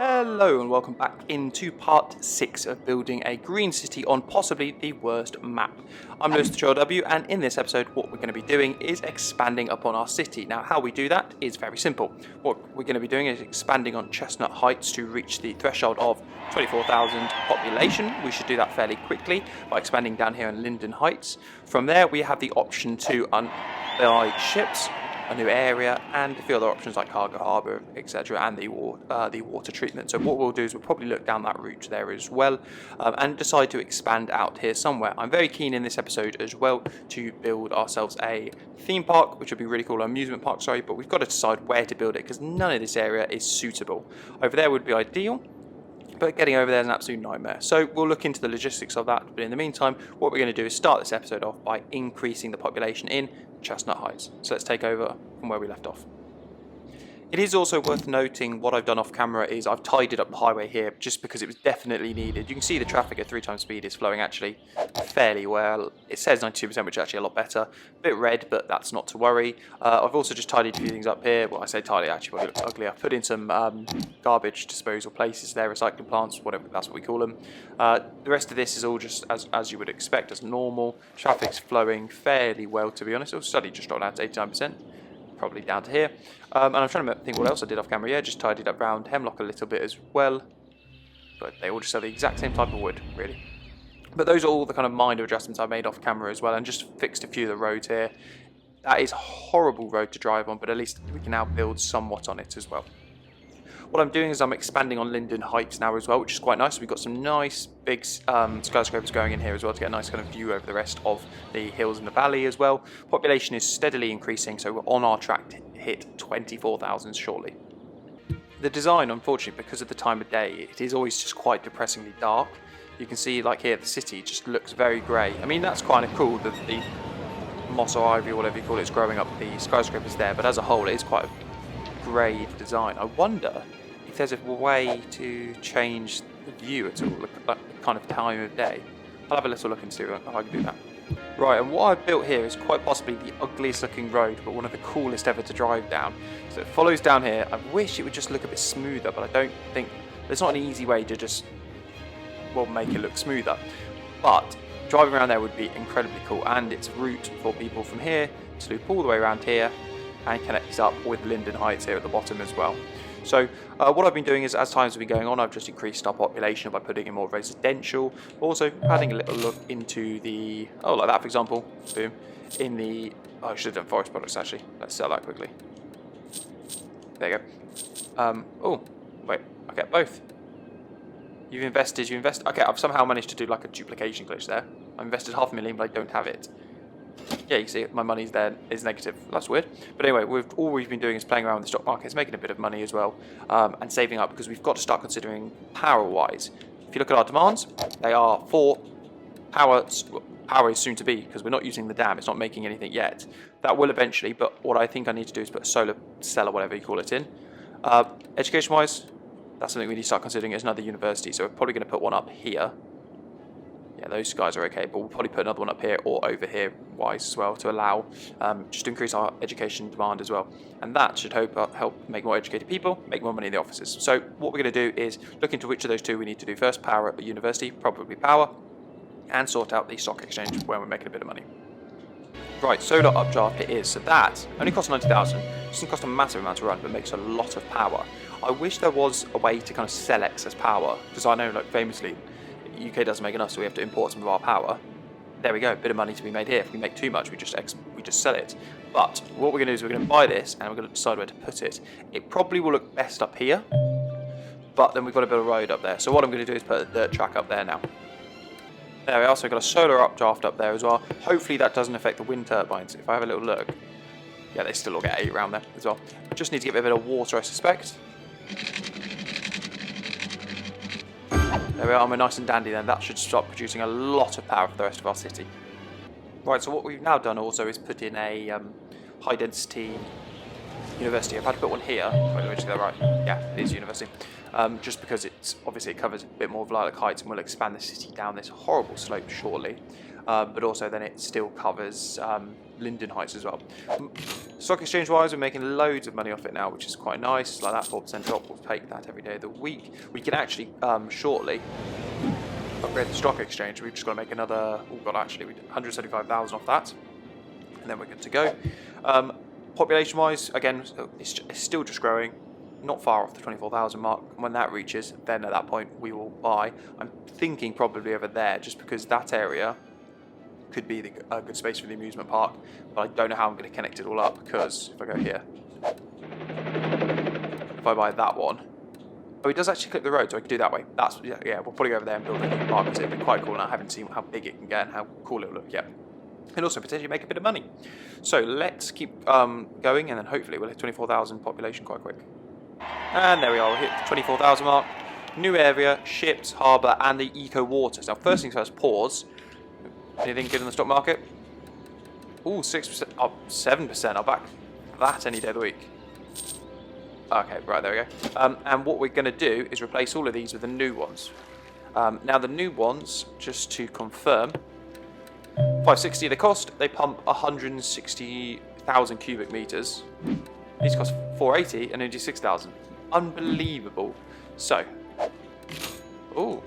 Hello and welcome back into part 6 of building a green city on possibly the worst map. I'm TrueLW, and in this episode what we're going to be doing is expanding upon our city. Now how we do that is very simple. What we're going to be doing is expanding on Chestnut Heights to reach the threshold of 24,000 population. We should do that fairly quickly by expanding down here in Linden Heights. From there we have the option to buy ships, a new area, and a few other options like cargo harbour, etc., and the water treatment. So what we'll do is we'll probably look down that route there as well, and decide to expand out here somewhere. I'm very keen in this episode as well to build ourselves a theme park, which would be really cool, amusement park, sorry, but we've got to decide where to build it because none of this area is suitable. Over there would be ideal, but getting over there is an absolute nightmare. So we'll look into the logistics of that, but in the meantime, what we're going to do is start this episode off by increasing the population in Chestnut Heights. So let's take over from where we left off. It is also worth noting what I've done off camera is I've tidied up the highway here just because it was definitely needed. You can see the traffic at 3 times speed is flowing actually fairly well. It says 92%, which is actually a lot better. A bit red, but that's not to worry. I've also just tidied a few things up here. Well, I say tidy, actually probably looks ugly. I've put in some garbage disposal places there, recycling plants, whatever, that's what we call them. The rest of this is all just as you would expect, as normal. Traffic's flowing fairly well, to be honest. It study just dropped down to 89%. Probably down to here, and I'm trying to think what else I did off camera. Yeah, just tidied up round Hemlock a little bit as well, but they all just have the exact same type of wood, really. But those are all the kind of minor adjustments I made off camera as well, and just fixed a few of the roads here. That is a horrible road to drive on, but at least we can now build somewhat on it as well. What I'm doing is I'm expanding on Linden Heights now as well, which is quite nice. We've got some nice big skyscrapers going in here as well to get a nice kind of view over the rest of the hills in the valley as well. Population is steadily increasing, so we're on our track to hit 24,000 shortly. The design, unfortunately, because of the time of day, it is always just quite depressingly dark. You can see, like here, the city just looks very grey. I mean, that's kind of cool that the moss or ivy or whatever you call it is growing up the skyscrapers there, but as a whole, it is quite a grey design. I wonder if there's a way to change the view at all, like the kind of time of day. I'll have a little look and see if I can do that. Right, and what I've built here is quite possibly the ugliest looking road, but one of the coolest ever to drive down. So it follows down here. I wish it would just look a bit smoother, but I don't think there's not an easy way to just, well, make it look smoother. But driving around there would be incredibly cool, and it's a route for people from here to loop all the way around here and connects up with Linden Heights here at the bottom as well. So what I've been doing is, as times have been going on, I've just increased our population by putting in more residential, also adding a little look into the, like that for example, boom, in the, I should have done forest products actually, let's sell that quickly. There you go. Oh, wait, I get both. You invest, okay, I've somehow managed to do like a duplication glitch there. I invested $500,000, but I don't have it. Yeah, you see my money's there is negative. That's weird. But anyway, all we've been doing is playing around with the stock market. It's making a bit of money as well, and saving up, because we've got to start considering power-wise. If you look at our demands, they are for power. Power is soon to be, because we're not using the dam. It's not making anything yet. That will eventually, but what I think I need to do is put a solar cell or whatever you call it in. Education-wise, that's something we need to start considering as another university. So we're probably going to put one up here. Yeah, those guys are okay, but we'll probably put another one up here or over here wise as well to allow, just to increase our education demand as well. And that should help make more educated people, make more money in the offices. So what we're going to do is look into which of those two we need to do first. Power at the university, probably power, and sort out the stock exchange where we're making a bit of money. Right, solar updraft it is. So that only costs 90,000. Doesn't cost a massive amount to run, but makes a lot of power. I wish there was a way to kind of sell excess power, because I know, like, famously, UK doesn't make enough, so we have to import some of our power. There we go, a bit of money to be made here. If we make too much, we just sell it. But what we're going to do is we're going to buy this, and we're going to decide where to put it. It probably will look best up here, but then we've got to build a road up there. So what I'm going to do is put a dirt track up there now. There we are, so we've got a solar updraft up there as well. Hopefully that doesn't affect the wind turbines. If I have a little look, yeah, they still all get 8 around there as well. I just need to get a bit of water, I suspect. There we are, we're nice and dandy then. That should start producing a lot of power for the rest of our city. Right, so what we've now done also is put in a high density university. I've had to put one here. Wait, let me just get that right. Yeah, it is university. Just because it's obviously it covers a bit more of Lilac Heights and will expand the city down this horrible slope shortly. But also then it still covers Linden Heights as well. Stock exchange wise, we're making loads of money off it now, which is quite nice. Like that 4% drop, we'll take that every day of the week. We can actually shortly upgrade the stock exchange. We've just got to make another, oh god, actually we did 175,000 off that, and then we're good to go. Population wise, again, it's still just growing, not far off the 24,000 mark. When that reaches, then at that point we will buy. I'm thinking probably over there, just because that area could be a good space for the amusement park, but I don't know how I'm going to connect it all up, because if I go here, if I buy that one, oh, it does actually clip the road, so I can do that way. That's, yeah, we'll probably go over there and build a new park, because it'd be quite cool, and I haven't seen how big it can get and how cool it'll look yet. And also potentially make a bit of money. So let's keep going, and then hopefully we'll hit 24,000 population quite quick. And there we are, we'll hit the 24,000 mark. New area, ships, harbour, and the eco waters. Now first things first, pause. Anything good in the stock market? Ooh, 6%, up 7%. I'll back that any day of the week. Okay, right, there we go. And what we're going to do is replace all of these with the new ones. Now the new ones, just to confirm, 560 the cost. They pump 160,000 cubic meters. These cost 480 and they do 6,000. Unbelievable. So, ooh.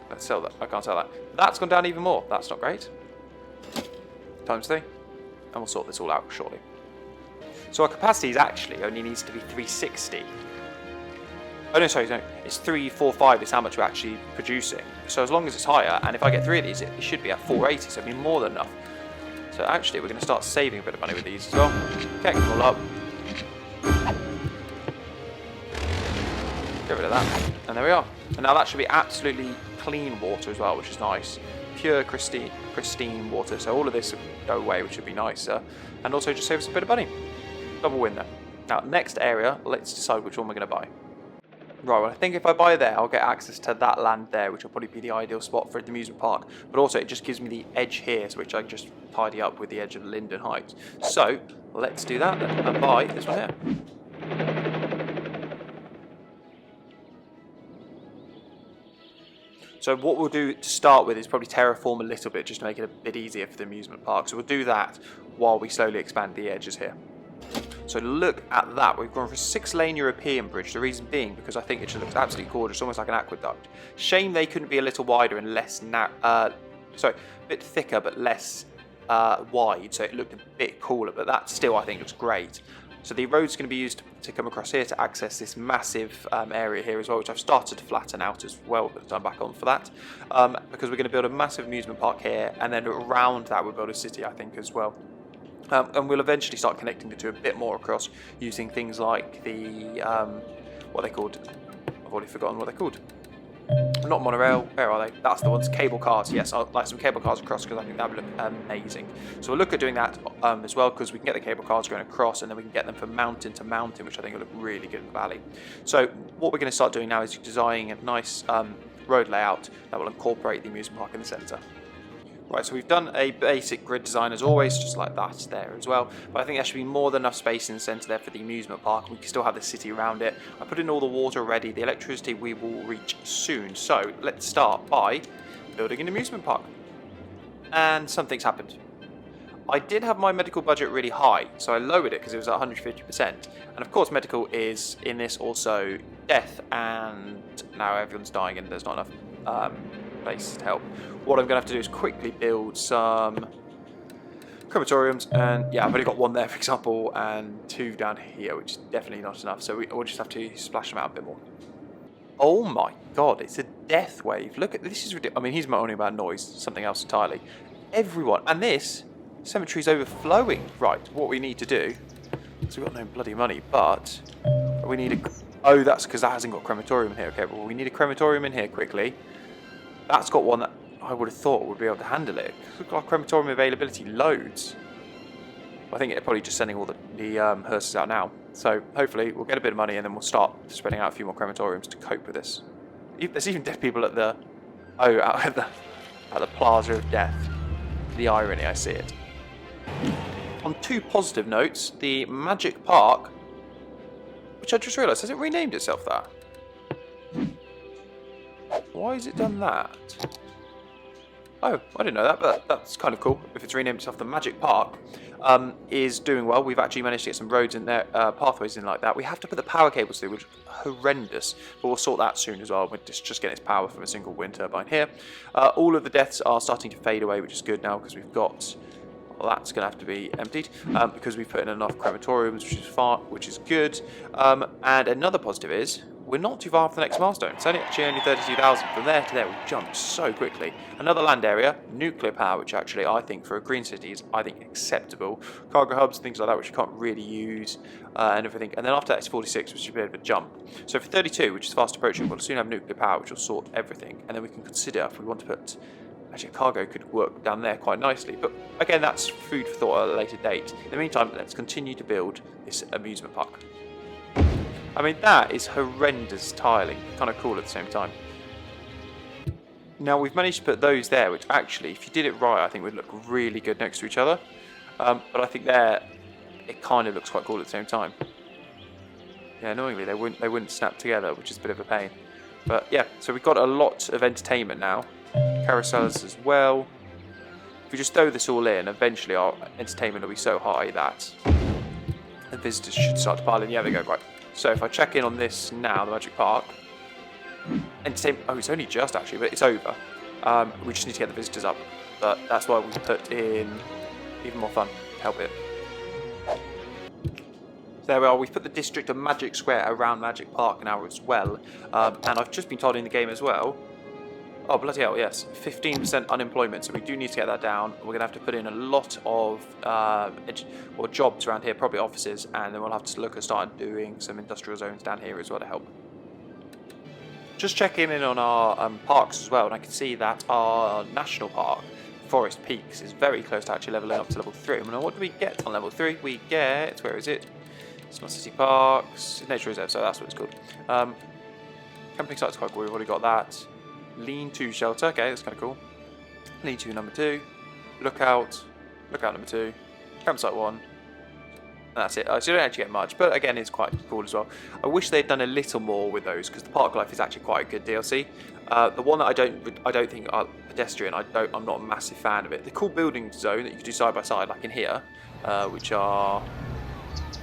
Let's sell that. I can't sell that. That's gone down even more. That's not great. Times 3. And we'll sort this all out shortly. So our capacity actually only needs to be 360. Oh no, sorry, no. It's 345 is how much we're actually producing. So as long as it's higher, and if I get 3 of these, it should be at 480, so it'll be more than enough. So actually we're going to start saving a bit of money with these as well. Get them all up. Get rid of that. And there we are. And now that should be absolutely clean water as well, which is nice. Pure, pristine water. So all of this will go away, which would be nicer. And also just save us a bit of money. Double win there. Now, next area, let's decide which one we're going to buy. Right, well, I think if I buy there, I'll get access to that land there, which will probably be the ideal spot for the amusement park. But also, it just gives me the edge here, which I can just tidy up with the edge of Linden Heights. So, let's do that then, and buy this one here. So what we'll do to start with is probably terraform a little bit, just to make it a bit easier for the amusement park. So we'll do that while we slowly expand the edges here. So look at that. We've gone for a 6-lane European bridge. The reason being because I think it just looks absolutely gorgeous, almost like an aqueduct. Shame they couldn't be a little wider and less a bit thicker but less wide, so it looked a bit cooler. But that still, I think, looks great. So the road's going to be used to come across here to access this massive area here as well, which I've started to flatten out as well, but I'm back on for that. Because we're going to build a massive amusement park here, and then around that we'll build a city, I think, as well. And we'll eventually start connecting the two a bit more across using things like the, what are they called? I've already forgotten what they're called. Not monorail, where are they? That's the ones, cable cars. Yes, I'd like some cable cars across because I think that would look amazing. So we'll look at doing that as well, because we can get the cable cars going across and then we can get them from mountain to mountain, which I think will look really good in the valley. So what we're going to start doing now is designing a nice road layout that will incorporate the amusement park in the centre. Right, so we've done a basic grid design as always, just like that there as well. But I think there should be more than enough space in the centre there for the amusement park. We can still have the city around it. I put in all the water already. The electricity we will reach soon. So let's start by building an amusement park. And something's happened. I did have my medical budget really high, so I lowered it because it was at 150%. And of course medical is in this also death, and now everyone's dying and there's not enough place to help. What I'm going to have to do is quickly build some crematoriums, and yeah, I've only got one there, for example, and 2 down here, which is definitely not enough, so we'll just have to splash them out a bit more. Oh my god, it's a death wave. Look at this, is ridiculous. I mean, he's moaning about noise, something else entirely. Everyone, and this cemetery's overflowing. Right, what we need to do, so we've got no bloody money, but we need a, oh, that's because that hasn't got crematorium in here. Okay, well, we need a crematorium in here quickly. That's got one that I would have thought would be able to handle it. We've got crematorium availability, loads. I think it's probably just sending all the hearses out now. So hopefully we'll get a bit of money and then we'll start spreading out a few more crematoriums to cope with this. There's even dead people at the out at the Plaza of Death. The irony, I see it. On 2 positive notes, the Magic Park, which I just realised, has it renamed itself that? Why has it done that? Oh, I didn't know that, but that's kind of cool. If it's renamed itself the Magic Park, is doing well. We've actually managed to get some roads in there, pathways in like that. We have to put the power cables through, which is horrendous, but we'll sort that soon as well. We're just getting its power from a single wind turbine here. All of the deaths are starting to fade away, which is good now because we've got. Well, that's going to have to be emptied because we've put in enough crematoriums, which is good. And another positive is we're not too far off the next milestone. It's only 32,000. From there to there, we've jumped so quickly. Another land area, nuclear power, which actually I think for a green city is acceptable. Cargo hubs, things like that, which you can't really use and everything. And then after that, it's 46, which is a bit of a jump. So for 32, which is fast approaching, we'll soon have nuclear power, which will sort everything. And then we can consider if we want to put. Actually, cargo could work down there quite nicely, but again, that's food for thought at a later date. In the meantime, let's continue to build this amusement park. I mean, that is horrendous tiling, kind of cool at the same time. Now, we've managed to put those there, which actually, if you did it right, I think would look really good next to each other. But I think there, it kind of looks quite cool at the same time. Yeah, annoyingly, they wouldn't snap together, which is a bit of a pain. But yeah, so we've got a lot of entertainment now. Carousels as well. If we just throw this all in, eventually our entertainment will be so high that the visitors should start to pile in. Yeah, they go, right. So if I check in on this now, the Magic Park, entertainment, oh, it's only just actually, but it's over. We just need to get the visitors up, but that's why we put in even more fun to help it. So there we are, we've put the district of Magic Square around Magic Park now as well, and I've just been told in the game as well. Oh, bloody hell, yes. 15% unemployment, so we do need to get that down. We're going to have to put in a lot of jobs around here, probably offices, and then we'll have to look at starting doing some industrial zones down here as well to help. Just checking in on our parks as well, and I can see that our national park, Forest Peaks, is very close to actually leveling up to level 3. I mean, what do we get on level 3? We get, where is it? Smart City Parks, Nature Reserve, so that's what it's called. Camping site's quite cool, we've already got that. Lean-to shelter, okay, that's kind of cool. Lean-to number 2, lookout number 2, campsite 1, and that's it. So you don't actually get much, but again, it's quite cool as well. I wish they'd done a little more with those because the park life is actually quite a good DLC. The one that I don't think are pedestrian. I'm not a massive fan of it. The cool building zone that you can do side by side, like in here, which are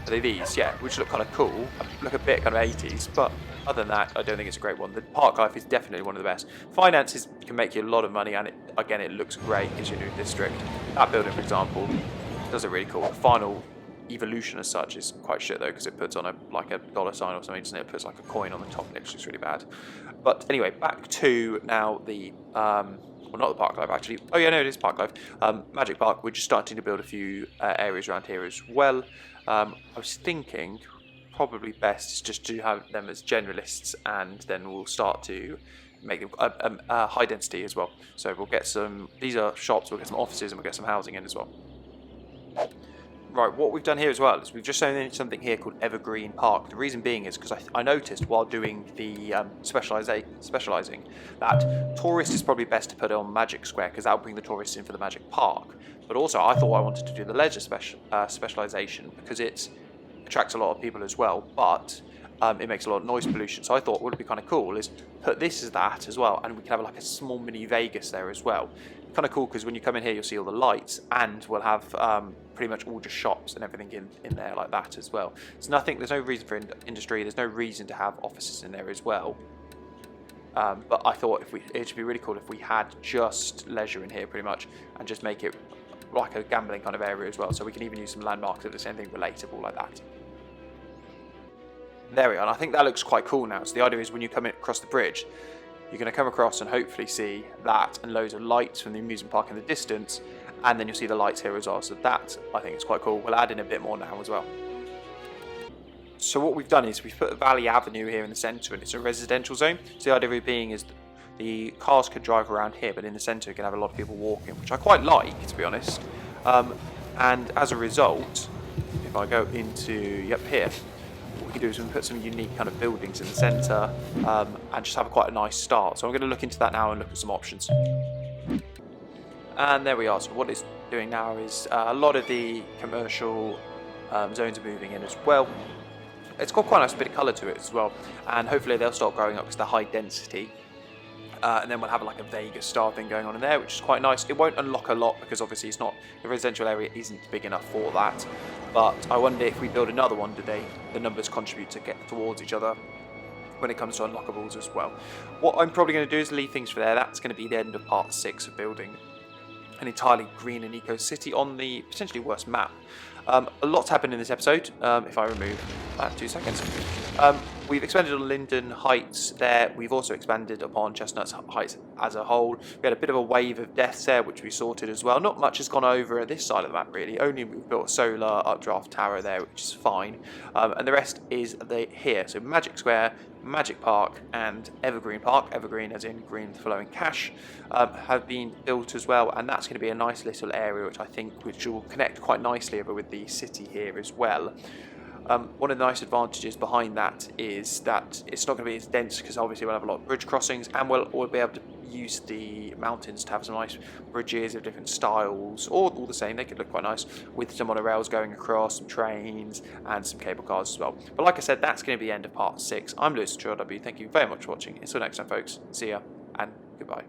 they these? Yeah, which look kind of cool, look a bit kind of 80s, but. Other than that, I don't think it's a great one. The park life is definitely one of the best. Finances can make you a lot of money, and it looks great as your new district. That building, for example, does it really cool. The final evolution as such is quite shit though, because it puts on a dollar sign or something, doesn't it? It puts like a coin on the top, and it looks really bad. But anyway, back to now the well, not the park life actually. Oh yeah, no, it is park life. Magic Park. We're just starting to build a few areas around here as well. I was thinking. Probably best is just to have them as generalists, and then we'll start to make them high density as well. So we'll get some, these are shops, we'll get some offices, and we'll get some housing in as well. Right, what we've done here as well is we've just shown in something here called Evergreen Park. The reason being is because I noticed while doing the specialising that tourist is probably best to put it on Magic Square because that'll bring the tourists in for the Magic Park. But also I thought I wanted to do the leisure specialisation because it attracts a lot of people as well, but it makes a lot of noise pollution. So I thought what would be kind of cool is put this as that as well, and we can have like a small mini Vegas there as well. Kind of cool because when you come in here you'll see all the lights, and we'll have pretty much all just shops and everything in there like that as well. It's nothing, there's no reason for industry, there's no reason to have offices in there as well. But I thought it should be really cool if we had just leisure in here pretty much, and just make it like a gambling kind of area as well, so we can even use some landmarks of the same thing relatable like that. There we are, and I think that looks quite cool now. So the idea is when you come across the bridge, you're going to come across and hopefully see that and loads of lights from the amusement park in the distance, and then you'll see the lights here as well. So that, I think, is quite cool. We'll add in a bit more now as well. So what we've done is we've put Valley Avenue here in the centre, and it's a residential zone. So the idea being is the cars could drive around here, but in the centre you can have a lot of people walking, which I quite like, to be honest. And as a result, if I go into, here, what we can do is we can put some unique kind of buildings in the centre and just have quite a nice start. So I'm going to look into that now and look at some options. And there we are. So what it's doing now is a lot of the commercial zones are moving in as well. It's got quite a nice bit of colour to it as well, and hopefully they'll start growing up because they're high density. And then we'll have like a Vegas style thing going on in there, which is quite nice. It won't unlock a lot because obviously it's not, the residential area isn't big enough for that. But I wonder if we build another one, do the numbers contribute to get towards each other when it comes to unlockables as well. What I'm probably going to do is leave things for there. That's going to be the end of part 6 of building an entirely green and eco city on the potentially worst map. A lot's happened in this episode. If I remove that 2 seconds. We've expanded on Linden Heights there. We've also expanded upon Chestnut Heights as a whole. We had a bit of a wave of deaths there, which we sorted as well. Not much has gone over at this side of the map, really. Only we've built a solar updraft tower there, which is fine. And the rest is here. So Magic Square, Magic Park, and Evergreen Park. Evergreen as in green flowing cash, have been built as well. And that's going to be a nice little area, which will connect quite nicely over with the city here as well. One of the nice advantages behind that is that it's not going to be as dense because obviously we'll have a lot of bridge crossings, and we'll be able to use the mountains to have some nice bridges of different styles, or all the same. They could look quite nice with some monorails going across, some trains, and some cable cars as well. But like I said, that's going to be the end of part 6. I'm Lewis, TrueLW. Thank you very much for watching. Until next time, folks. See ya, and goodbye.